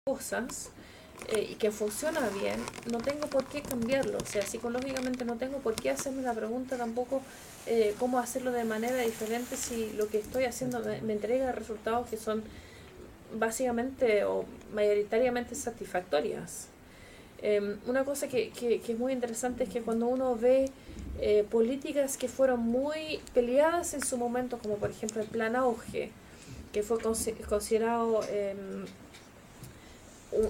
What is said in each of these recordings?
cosas y que funciona bien, no tengo por qué cambiarlo. O sea, psicológicamente no tengo por qué hacerme la pregunta tampoco cómo hacerlo de manera diferente si lo que estoy haciendo me entrega resultados que son básicamente o mayoritariamente satisfactorias. Una cosa que es muy interesante es que cuando uno ve políticas que fueron muy peleadas en su momento, como por ejemplo el Plan Auge, que fue considerado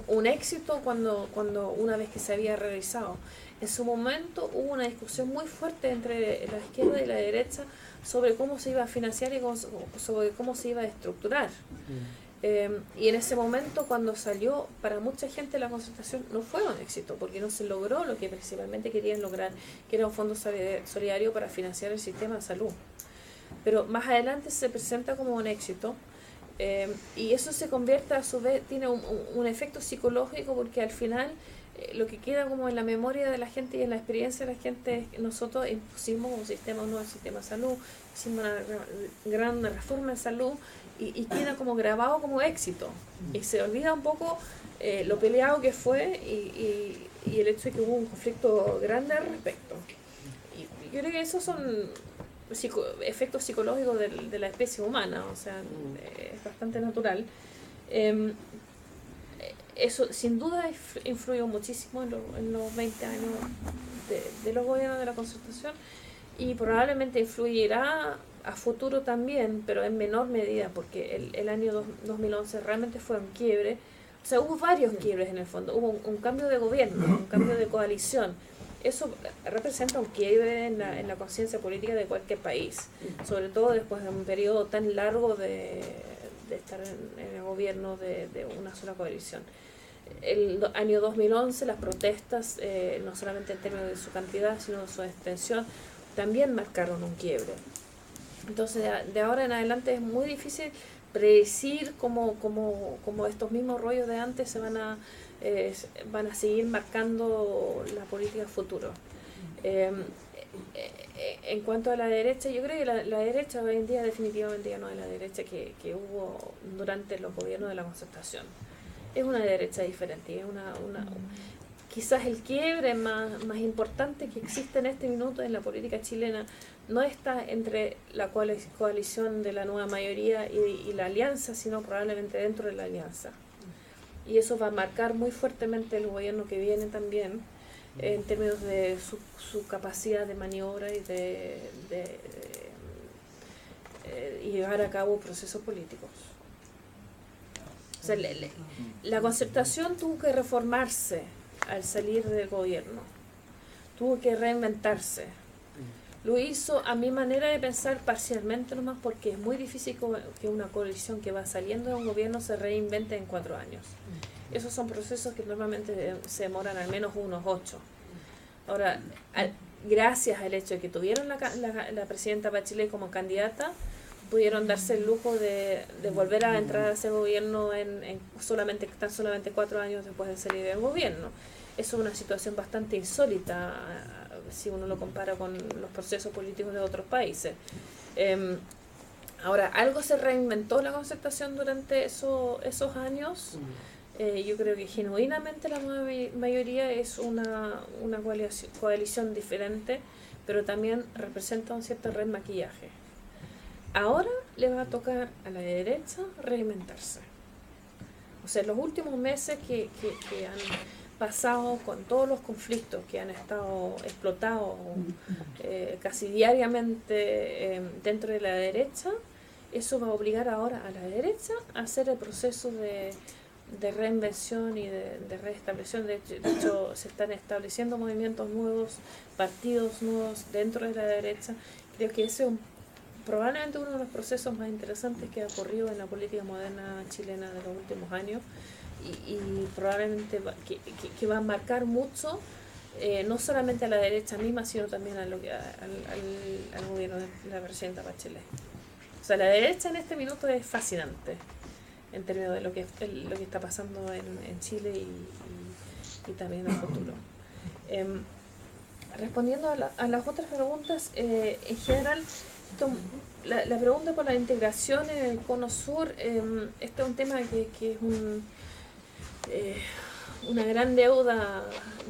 un éxito cuando una vez que se había realizado. En su momento hubo una discusión muy fuerte entre la izquierda y la derecha sobre cómo se iba a financiar y sobre cómo se iba a estructurar. Y en ese momento, cuando salió, para mucha gente la concertación no fue un éxito, porque no se logró lo que principalmente querían lograr, que era un fondo solidario para financiar el sistema de salud. Pero más adelante se presenta como un éxito, y eso se convierte a su vez, tiene un efecto psicológico, porque al final lo que queda como en la memoria de la gente y en la experiencia de la gente es que nosotros impusimos un nuevo sistema de salud, hicimos una gran reforma de salud y queda como grabado como éxito y se olvida un poco lo peleado que fue y el hecho de que hubo un conflicto grande al respecto. Y yo creo que esos son efectos psicológicos de la especie humana, o sea, es bastante natural. Eso sin duda influyó muchísimo en los 20 años de los gobiernos de la Concertación y probablemente influirá a futuro también, pero en menor medida, porque el año 2011 realmente fue un quiebre. O sea, hubo varios quiebres en el fondo, hubo un cambio de gobierno, un cambio de coalición. Eso representa un quiebre en la conciencia política de cualquier país, sobre todo después de un periodo tan largo de estar en el gobierno de una sola coalición. El año 2011 las protestas, no solamente en términos de su cantidad, sino de su extensión, también marcaron un quiebre. Entonces de ahora en adelante es muy difícil predecir cómo estos mismos rollos de antes se van a seguir marcando la política futuro. En cuanto a la derecha, yo creo que la derecha hoy en día definitivamente ya no es la derecha que hubo durante los gobiernos de la Concertación. Es una derecha diferente, es quizás el quiebre más importante que existe en este minuto en la política chilena no está entre la coalición de la nueva mayoría y la alianza, sino probablemente dentro de la alianza. Y eso va a marcar muy fuertemente el gobierno que viene también, en términos de su capacidad de maniobra y de llevar a cabo procesos políticos. O sea, la Concertación tuvo que reformarse al salir del gobierno, tuvo que reinventarse. Lo hizo a mi manera de pensar parcialmente nomás, porque es muy difícil que una coalición que va saliendo de un gobierno se reinvente en 4 años. Esos son procesos que normalmente se demoran al menos unos 8. Ahora, gracias al hecho de que tuvieron la presidenta Bachelet como candidata, pudieron darse el lujo de volver a entrar a ese gobierno tan solamente 4 años después de salir del gobierno. Eso es una situación bastante insólita si uno lo compara con los procesos políticos de otros países. Ahora, algo se reinventó la Concertación durante esos años. Yo creo que genuinamente la nueva mayoría es una coalición diferente, pero también representa un cierto remaquillaje. Ahora le va a tocar a la derecha reinventarse. O sea, los últimos meses que han pasado con todos los conflictos que han estado explotados casi diariamente dentro de la derecha, eso va a obligar ahora a la derecha a hacer el proceso de reinvención y de restablección. De hecho, se están estableciendo movimientos nuevos, partidos nuevos dentro de la derecha. Creo que ese es probablemente uno de los procesos más interesantes que ha ocurrido en la política moderna chilena de los últimos años y probablemente que va a marcar mucho, no solamente a la derecha misma, sino también al gobierno de la presidenta Bachelet. O sea, la derecha en este minuto es fascinante en términos de lo que está pasando en Chile y también en el futuro. Respondiendo a las otras preguntas, en general, la pregunta por la integración en el Cono Sur, este es un tema que es una gran deuda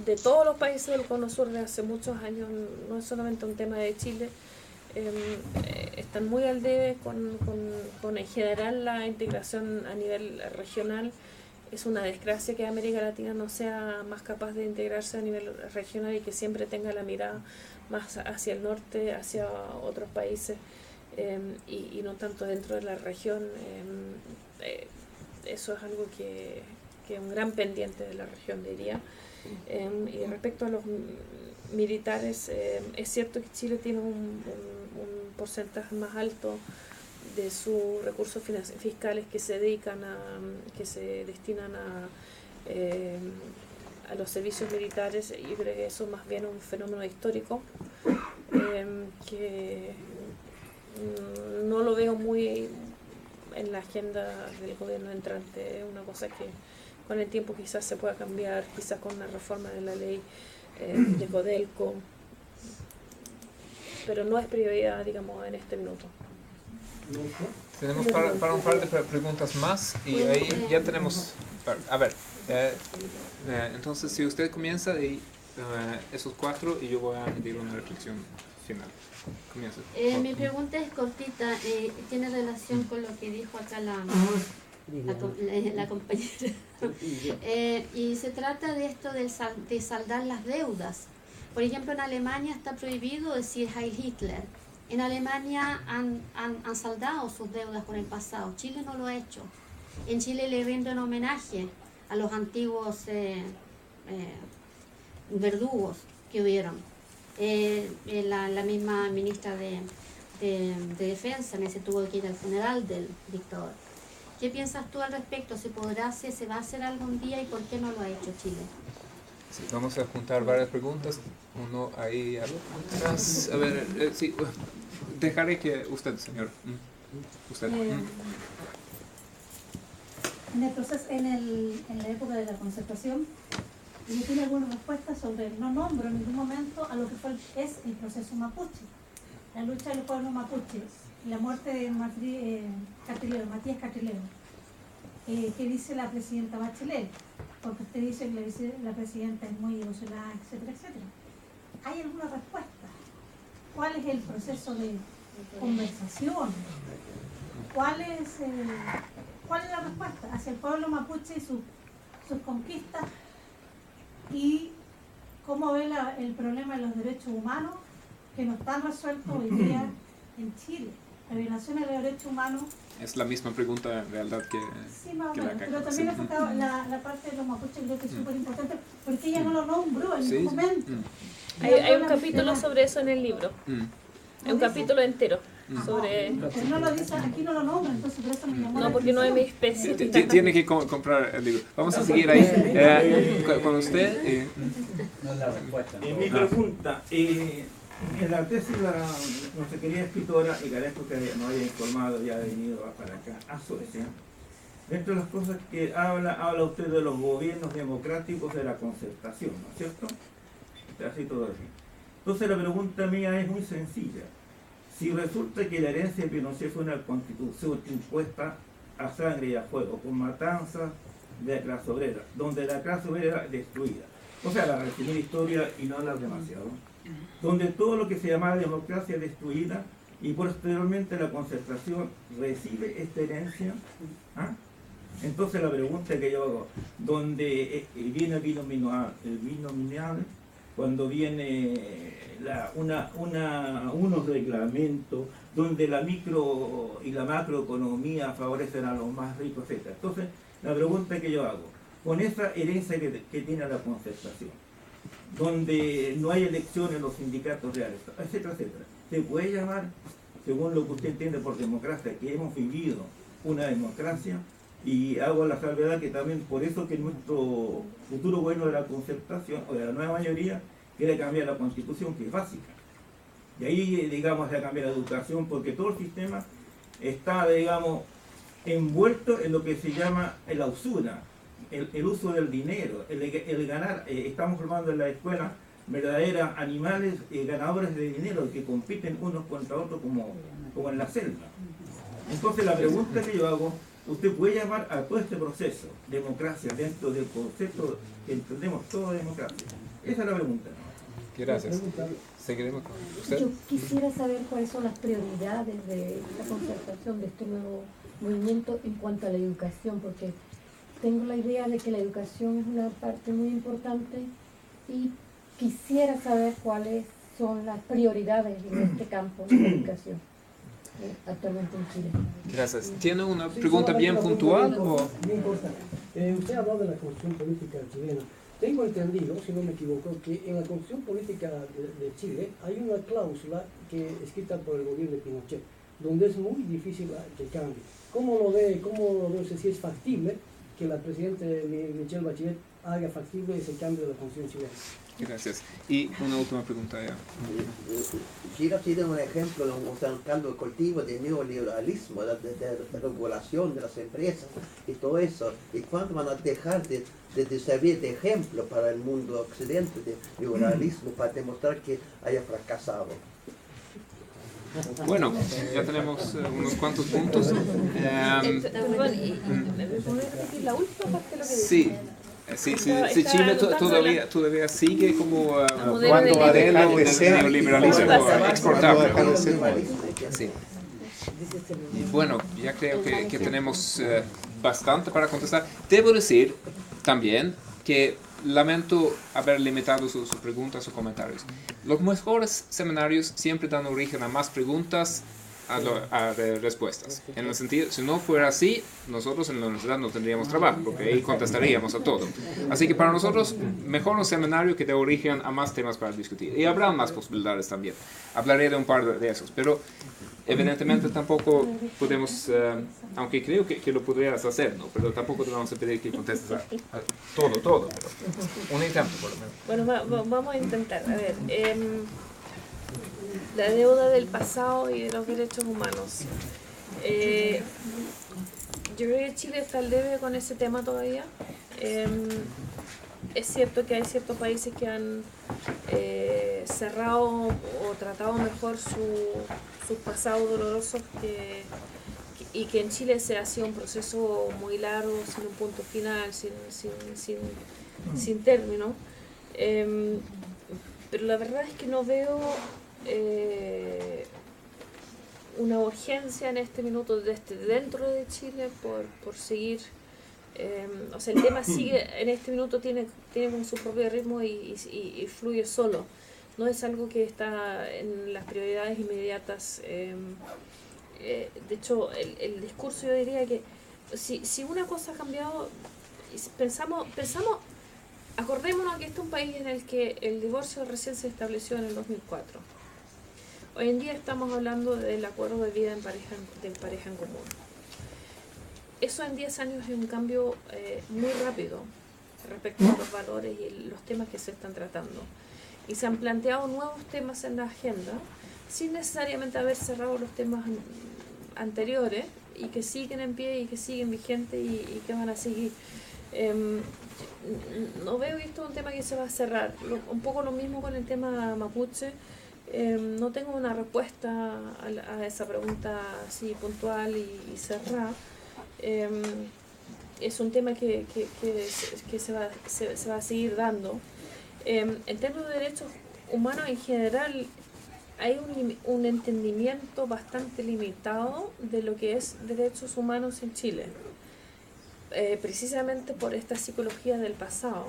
de todos los países del Cono Sur de hace muchos años, no es solamente un tema de Chile. Están muy al debe con en general la integración a nivel regional. Es una desgracia que América Latina no sea más capaz de integrarse a nivel regional y que siempre tenga la mirada más hacia el norte, hacia otros países, y no tanto dentro de la región. Eso es algo que es un gran pendiente de la región, diría. Y respecto a los militares, es cierto que Chile tiene un porcentaje más alto de sus recursos fiscales que se dedican que se destinan a los servicios militares. Yo creo que eso más bien es un fenómeno histórico, que no lo veo muy en la agenda del gobierno entrante. Es una cosa que con el tiempo quizás se pueda cambiar, quizás con una reforma de la ley de Codelco, pero no es prioridad, digamos, en este minuto. Tenemos para un par de preguntas más y ahí ya tenemos. A ver, entonces si usted comienza de esos 4 y yo voy a añadir una reflexión final. Comienza. Mi pregunta es cortita, tiene relación con lo que dijo acá la compañera. Y se trata de esto de saldar las deudas. Por ejemplo, en Alemania está prohibido decir Heil Hitler. En Alemania han saldado sus deudas con el pasado. Chile no lo ha hecho. En Chile le rinden homenaje a los antiguos verdugos que hubieron. La misma ministra de Defensa se tuvo que ir al funeral del dictador. ¿Qué piensas tú al respecto? ¿Se podrá hacer, se va a hacer algún día y por qué no lo ha hecho Chile? Sí, vamos a juntar varias preguntas. Uno ahí atrás. A ver, sí, dejaré que usted, señor. Usted. En el proceso, en la época de la concertación, yo tiene algunas respuestas sobre, no nombro en ningún momento a lo que es el proceso mapuche, la lucha del pueblo mapuche, la muerte de Matías Cartilero, que dice la presidenta Bachelet, porque usted dice que la presidenta es muy ilusionada, etcétera, etcétera. ¿Hay alguna respuesta? ¿Cuál es el proceso de conversación? ¿Cuál es la respuesta hacia el pueblo mapuche y sus conquistas? ¿Y cómo ve el problema de los derechos humanos que no están resueltos hoy día en Chile? La violación de los derechos humanos. Es la misma pregunta en realidad que. Sí, más o menos, pero también enfocado la parte de los mapuches, creo que es súper importante, porque ella no lo nombró en ningún momento. Hay un capítulo sobre eso en el libro. Hay un capítulo entero sobre. Pero no lo dice, aquí no lo nombra, entonces por eso me llamó. No, porque no es mi especie. Tiene que comprar el libro. Vamos a seguir ahí con usted. Mi pregunta, en la tesis nuestra querida escritora, y agradezco que nos haya informado y haya venido para acá, a Suecia, dentro de las cosas que habla usted de los gobiernos democráticos de la concertación, ¿no es cierto? Así todo así. Entonces la pregunta mía es muy sencilla. Si resulta que la herencia de Pinochet fue una constitución impuesta a sangre y a fuego, con matanzas de la clase obrera, donde la clase obrera era destruida, o sea, la resumir historia y no hablar demasiado, donde todo lo que se llamaba democracia es destruida y posteriormente la concertación recibe esta herencia, ¿ah? Entonces la pregunta que yo hago, donde viene el binominal, cuando viene unos reglamentos donde la micro y la macroeconomía favorecen a los más ricos, etc. Entonces, la pregunta que yo hago, con esa herencia que tiene la concertación, donde no hay elecciones en los sindicatos reales, etcétera, etcétera, ¿se puede llamar, según lo que usted entiende por democracia, que hemos vivido una democracia? Y hago la salvedad que también por eso que nuestro futuro gobierno de la concertación o de la nueva mayoría quiere cambiar la constitución, que es básica. Y ahí, digamos, se cambiar la educación, porque todo el sistema está, digamos, envuelto en lo que se llama la usura, el uso del dinero, el ganar. Estamos formando en la escuela verdaderos animales ganadores de dinero que compiten unos contra otros como en la selva. Entonces la pregunta que yo hago, usted puede llamar a todo este proceso democracia dentro del concepto que entendemos todo de democracia. Esa es la pregunta. Gracias. Seguiremos con usted. Yo quisiera saber cuáles son las prioridades de la concertación de este nuevo movimiento en cuanto a la educación, porque tengo la idea de que la educación es una parte muy importante y quisiera saber cuáles son las prioridades en este campo de la educación actualmente en Chile. Gracias. ¿Tiene una pregunta bien puntual? Bien importante. Usted ha hablado de la constitución política chilena. Tengo entendido, si no me equivoco, que en la constitución política de Chile hay una cláusula que escrita por el gobierno de Pinochet, donde es muy difícil que cambie. ¿Cómo lo ve usted, si es factible que la presidenta Michelle Bachelet haga factible ese cambio de la constitución chilena? Gracias. Y una última pregunta ya. Chile ha sido un ejemplo de un caldo de cultivo de neoliberalismo, de regulación de las empresas y todo eso. ¿Y cuándo van a dejar de servir de ejemplo para el mundo occidente de neoliberalismo para demostrar que haya fracasado? Bueno, ya tenemos unos cuantos puntos. ¿Me podés repetir la última parte de lo que Sí. Sí, Chile todavía sigue como modelo modelo de neoliberalismo exportable. Sí. Y bueno, ya creo que tenemos bastante para contestar. Debo decir también que lamento haber limitado sus preguntas o comentarios. Los mejores seminarios siempre dan origen a más preguntas a respuestas. En el sentido, si no fuera así, nosotros en la universidad no tendríamos trabajo, porque ahí contestaríamos a todo. Así que para nosotros, mejor un seminario que dé origen a más temas para discutir. Y habrá más posibilidades también. Hablaré de un par de esos, pero evidentemente tampoco podemos, aunque creo que lo podrías hacer, ¿no? Pero tampoco te vamos a pedir que contestes a todo, pero un intento por lo menos. Bueno, vamos a intentar. A ver, la deuda del pasado y de los derechos humanos. Yo creo que Chile está al debe con ese tema todavía. Es cierto que hay ciertos países que han cerrado o tratado mejor sus pasados dolorosos y que en Chile se ha sido un proceso muy largo, sin un punto final, sin término. Pero la verdad es que no veo una urgencia en este minuto dentro de Chile por seguir. O sea, el tema sigue en este minuto, tiene con su propio ritmo y fluye solo. No es algo que está en las prioridades inmediatas. De hecho, el discurso, yo diría que si una cosa ha cambiado, pensamos, acordémonos que este es un país en el que el divorcio recién se estableció en el 2004. Hoy en día estamos hablando del acuerdo de vida de pareja en común. Eso en 10 años es un cambio muy rápido respecto a los valores y los temas que se están tratando. Y se han planteado nuevos temas en la agenda, sin necesariamente haber cerrado los temas anteriores y que siguen en pie y que siguen vigentes y que van a seguir. No veo que esto es un tema que se va a cerrar. Un poco lo mismo con el tema mapuche. No tengo una respuesta a esa pregunta así puntual y cerrada. Es un tema que se va a seguir dando. En términos de derechos humanos en general, hay un entendimiento bastante limitado de lo que es derechos humanos en Chile. Precisamente por esta psicología del pasado.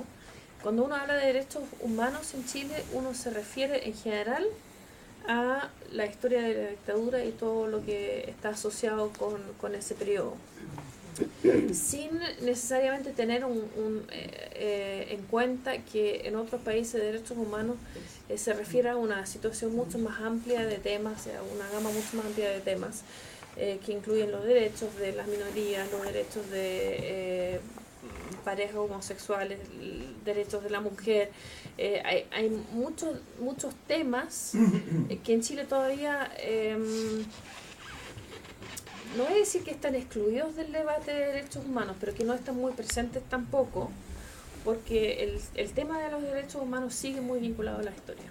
Cuando uno habla de derechos humanos en Chile, uno se refiere en general a la historia de la dictadura y todo lo que está asociado con ese periodo, sin necesariamente tener en cuenta que en otros países de derechos humanos se refiere a una situación mucho más amplia de temas, a una gama mucho más amplia de temas que incluyen los derechos de las minorías, los derechos de parejas homosexuales, derechos de la mujer. Hay muchos temas que en Chile todavía no voy a decir que están excluidos del debate de derechos humanos, pero que no están muy presentes tampoco, porque el tema de los derechos humanos sigue muy vinculado a la historia.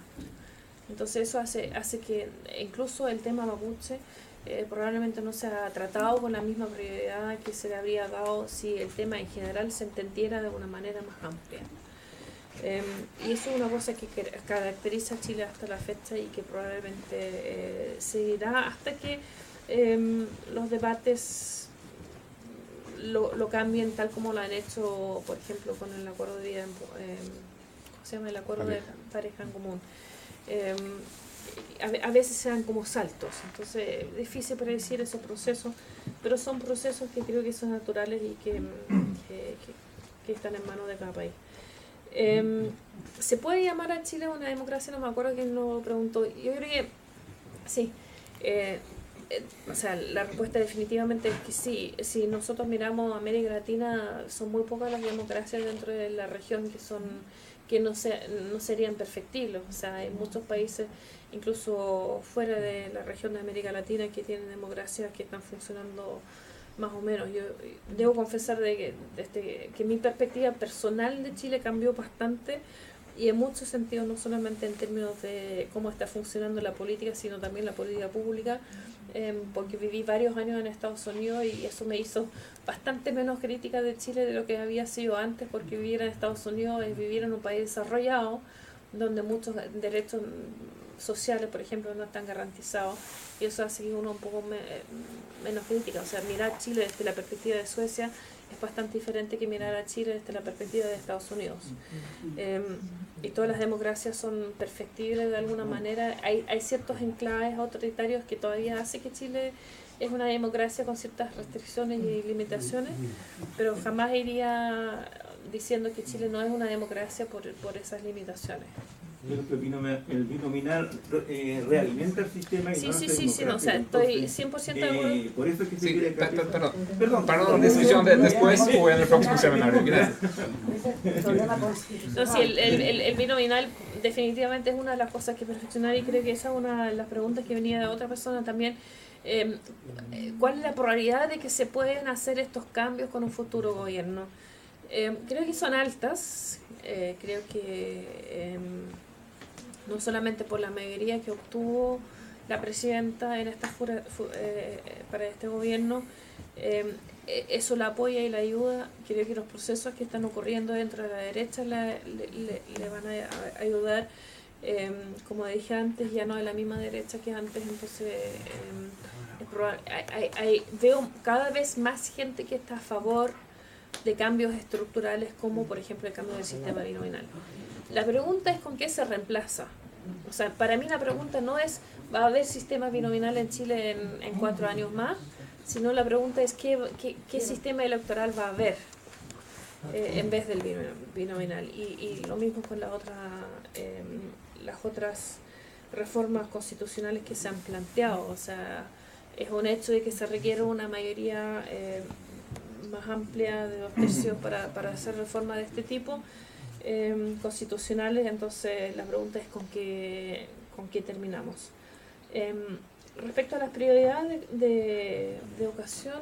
Entonces eso hace que incluso el tema mapuche probablemente no se ha tratado con la misma prioridad que se le habría dado si el tema en general se entendiera de una manera más amplia. Y eso es una cosa que caracteriza a Chile hasta la fecha y que probablemente seguirá hasta que los debates lo cambien tal como lo han hecho, por ejemplo, con el acuerdo de vida, ¿cómo se llama? El acuerdo de pareja en común. A veces se dan como saltos, entonces es difícil predecir esos procesos, pero son procesos que creo que son naturales y que están en manos de cada país. ¿Se puede llamar a Chile una democracia? No me acuerdo quién lo preguntó. Yo creo que sí. O sea, la respuesta definitivamente es que sí. Si nosotros miramos América Latina, son muy pocas las democracias dentro de la región que no serían perfectibles. O sea, hay muchos países, incluso fuera de la región de América Latina, que tienen democracias que están funcionando más o menos. Yo debo confesar que mi perspectiva personal de Chile cambió bastante, y en muchos sentidos, no solamente en términos de cómo está funcionando la política, sino también la política pública, porque viví varios años en Estados Unidos y eso me hizo bastante menos crítica de Chile de lo que había sido antes, porque vivir en Estados Unidos es vivir en un país desarrollado, donde muchos derechos sociales, por ejemplo, no están garantizados, y eso hace que uno un poco menos crítica. O sea, mirar Chile desde la perspectiva de Suecia es bastante diferente que mirar a Chile desde la perspectiva de Estados Unidos. Y todas las democracias son perfectibles de alguna manera. Hay ciertos enclaves autoritarios que todavía hace que Chile es una democracia con ciertas restricciones y limitaciones, pero jamás iría diciendo que Chile no es una democracia por esas limitaciones. El binominal realimenta el sistema y sí, no sí, hace sí, sí, no, o sea, estoy 100% de acuerdo. Por eso es que se quiere perdón, para una discusión después o en el próximo seminario. Gracias. No, sí, el binominal definitivamente es una de las cosas que perfeccionar, y creo que esa es una de las preguntas que venía de otra persona también. ¿Cuál es la probabilidad de que se pueden hacer estos cambios con un futuro gobierno? Creo que son altas. Creo que no solamente por la mayoría que obtuvo la presidenta en para este gobierno, eso la apoya y la ayuda. Creo que los procesos que están ocurriendo dentro de la derecha le van a ayudar. Como dije antes, ya no es la misma derecha que antes, entonces es probable. Veo cada vez más gente que está a favor de cambios estructurales, como por ejemplo el cambio del sistema binominal. La pregunta es con qué se reemplaza. O sea, para mí la pregunta no es ¿va a haber sistema binominal en Chile en 4 años más?, sino la pregunta es ¿qué sistema electoral va a haber en vez del binominal? Y lo mismo con las otras reformas constitucionales que se han planteado. O sea, es un hecho de que se requiere una mayoría más amplia de 2/3 para hacer reformas de este tipo constitucionales. Entonces la pregunta es con qué terminamos. Respecto a las prioridades de educación,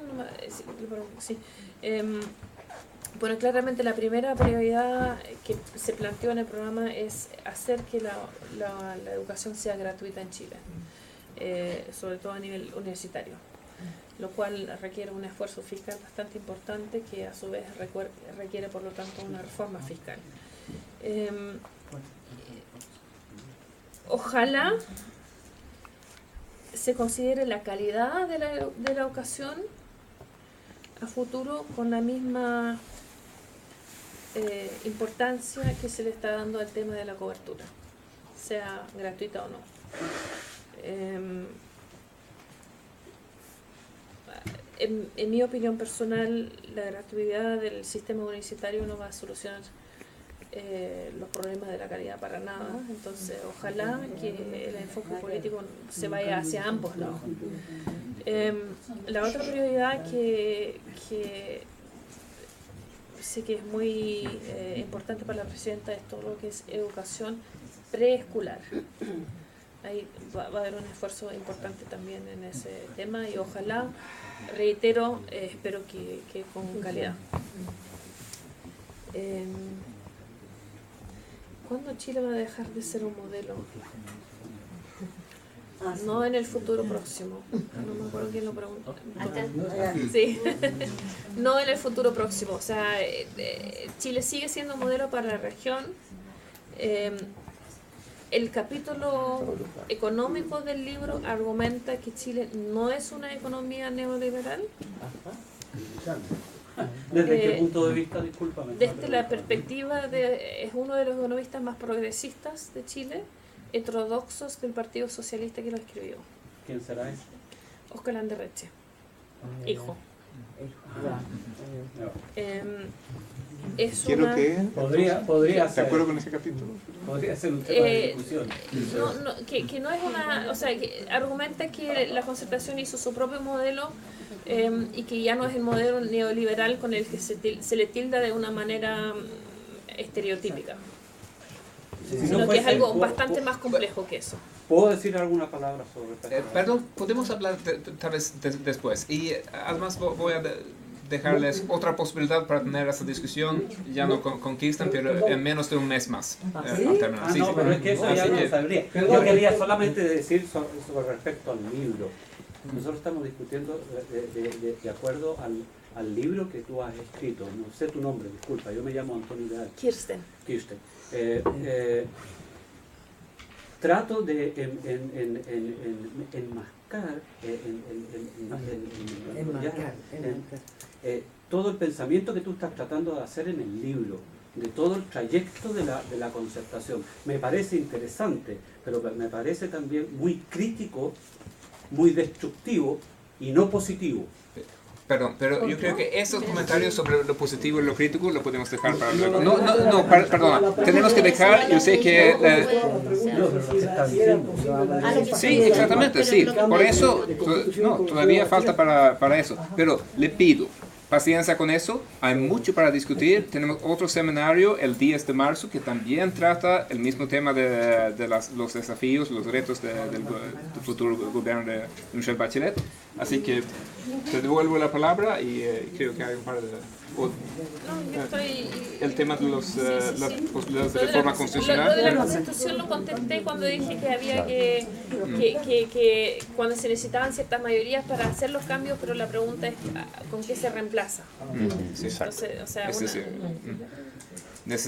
bueno, claramente la primera prioridad que se planteó en el programa es hacer que la educación sea gratuita en Chile, sobre todo a nivel universitario, lo cual requiere un esfuerzo fiscal bastante importante, que a su vez requiere por lo tanto una reforma fiscal. Ojalá se considere la calidad de la educación a futuro con la misma importancia que se le está dando al tema de la cobertura, sea gratuita o no. En mi opinión personal, la gratuidad del sistema universitario no va a solucionar los problemas de la calidad para nada. Entonces ojalá que el enfoque político se vaya hacia ambos lados. La otra prioridad que sé que es muy importante para la presidenta es todo lo que es educación preescolar. Ahí va a haber un esfuerzo importante también en ese tema, y ojalá, reitero, espero que con calidad. ¿Cuándo Chile va a dejar de ser un modelo? no en el futuro próximo. No me acuerdo quién lo preguntó. Sí, no en el futuro próximo. O sea, Chile sigue siendo modelo para la región. El capítulo económico del libro argumenta que Chile no es una economía neoliberal. ¿Desde qué punto de vista, discúlpame? Desde la perspectiva es uno de los economistas más progresistas de Chile, heterodoxos del Partido Socialista que lo escribió. ¿Quién será ese? Óscar Landerreche, hijo. Quiero que... Podría ser. ¿De acuerdo con ese capítulo? Podría ser un tema de discusión. Que no es una... O sea, que argumenta que la concertación hizo su propio modelo y que ya no es el modelo neoliberal con el que se le tilda de una manera estereotípica. Sino que es algo bastante más complejo que eso. ¿Puedo decir alguna palabra sobre perdón, podemos hablar tal vez después. Y además voy a dejarles otra posibilidad para tener esa discusión, ya no con Kirsten, pero en menos de un mes más. No, pero es que eso ya no lo sabría. Yo quería solamente decir sobre respecto al libro. Nosotros estamos discutiendo de acuerdo al libro que tú has escrito. No sé tu nombre, disculpa, yo me llamo Antonio Vidal. Kirsten. Trato de enmascarar todo el pensamiento que tú estás tratando de hacer en el libro, de todo el trayecto de la concertación. Me parece interesante, pero me parece también muy crítico, muy destructivo y no positivo. Perdón, pero yo creo que esos comentarios sobre lo positivo y lo crítico lo podemos dejar para luego. Perdona, tenemos que dejar, yo sé que... sí, exactamente, sí, por eso, todavía falta para eso, pero le pido paciencia con eso, hay mucho para discutir. Tenemos otro seminario el 10 de marzo que también trata el mismo tema de los desafíos, los retos del futuro gobierno de Michelle Bachelet. Así que te devuelvo la palabra y creo que hay un par de... el tema de las posibilidades de reforma constitucional. Lo de la Constitución lo contesté cuando dije que había que cuando se necesitaban ciertas mayorías para hacer los cambios, pero la pregunta es ¿con qué se reemplaza? Sí, exacto. Entonces, o sea,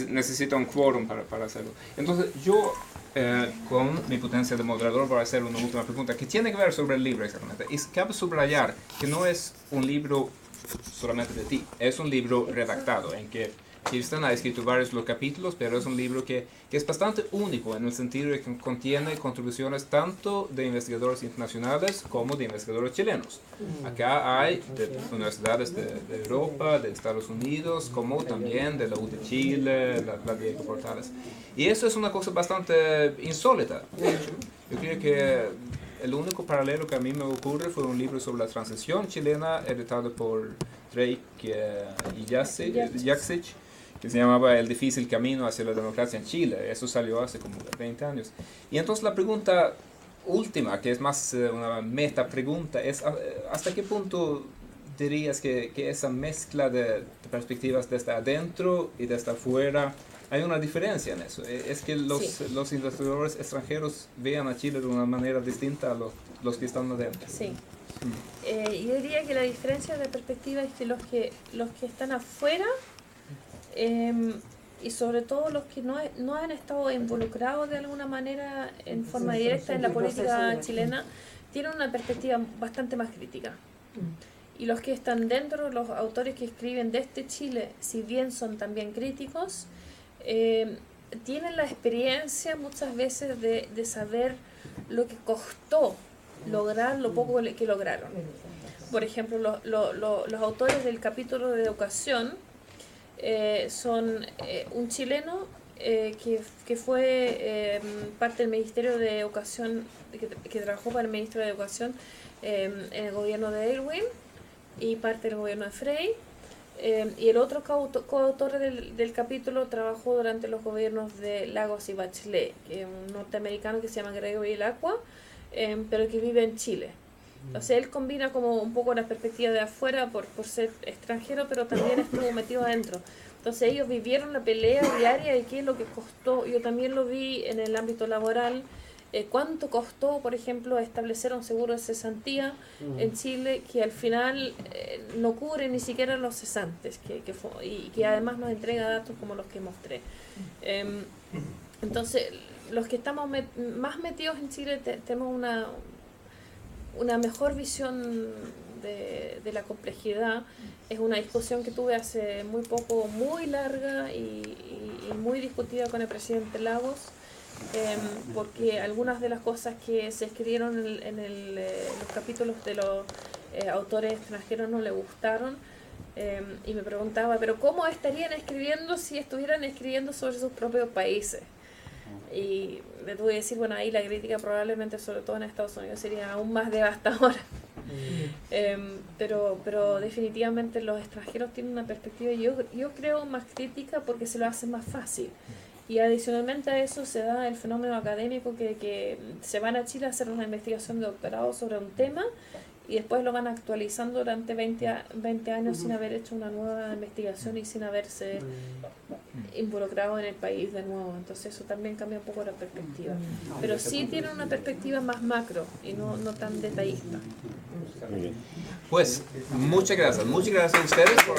necesita un quórum para hacerlo. Entonces yo, con mi potencia de moderador, voy a hacer una última pregunta que tiene que ver sobre el libro exactamente. Y cabe subrayar que no es un libro solamente de ti, es un libro redactado en que Kirsten ha escrito varios los capítulos, pero es un libro que es bastante único en el sentido de que contiene contribuciones tanto de investigadores internacionales como de investigadores chilenos. Acá hay de universidades de Europa, de Estados Unidos, como también de la U de Chile, la Diego Portales. Y eso es una cosa bastante insólita. Yo creo que el único paralelo que a mí me ocurre fue un libro sobre la transición chilena editado por Drake y Jaksic, que se llamaba El difícil camino hacia la democracia en Chile. Eso salió hace como 20 años. Y entonces la pregunta última, que es más una meta pregunta, es ¿hasta qué punto dirías que esa mezcla de perspectivas desde adentro y desde afuera, hay una diferencia en eso? ¿Es que los investigadores extranjeros vean a Chile de una manera distinta a los que están adentro? Sí. Yo diría que la diferencia de perspectiva es que los que están afuera y sobre todo los que no han estado involucrados de alguna manera en forma directa en la política chilena tienen una perspectiva bastante más crítica. Y los que están dentro, los autores que escriben desde Chile, si bien son también críticos, tienen la experiencia muchas veces de saber lo que costó lograr lo poco que lograron. Por ejemplo, los autores del capítulo de educación son un chileno que fue parte del Ministerio de Educación, que trabajó para el Ministerio de Educación en el gobierno de Aylwin y parte del gobierno de Frey. Y el otro coautor del capítulo trabajó durante los gobiernos de Lagos y Bachelet, que es un norteamericano que se llama Gregory Lacqua, pero que vive en Chile. O sea, él combina como un poco la perspectiva de afuera por ser extranjero, pero también estuvo metido adentro. Entonces ellos vivieron la pelea diaria y qué es lo que costó. Yo también lo vi en el ámbito laboral, cuánto costó, por ejemplo, establecer un seguro de cesantía en Chile que al final no cubre ni siquiera los cesantes y que además nos entrega datos como los que mostré. Entonces, los que estamos más metidos en Chile tenemos una mejor visión de la complejidad. Es una discusión que tuve hace muy poco, muy larga y muy discutida con el presidente Lagos, porque algunas de las cosas que se escribieron en los capítulos de los autores extranjeros no le gustaron, y me preguntaba, pero ¿cómo estarían escribiendo si estuvieran escribiendo sobre sus propios países? Y le tuve que decir, bueno, ahí la crítica probablemente, sobre todo en Estados Unidos, sería aún más devastadora. Pero definitivamente los extranjeros tienen una perspectiva, yo creo, más crítica porque se lo hace más fácil. Y adicionalmente a eso se da el fenómeno académico que se van a Chile a hacer una investigación de doctorado sobre un tema y después lo van actualizando durante 20 años sin haber hecho una nueva investigación y sin haberse involucrado en el país de nuevo. Entonces eso también cambia un poco la perspectiva. Pero sí tiene una perspectiva más macro y no tan detallista. Pues muchas gracias a ustedes por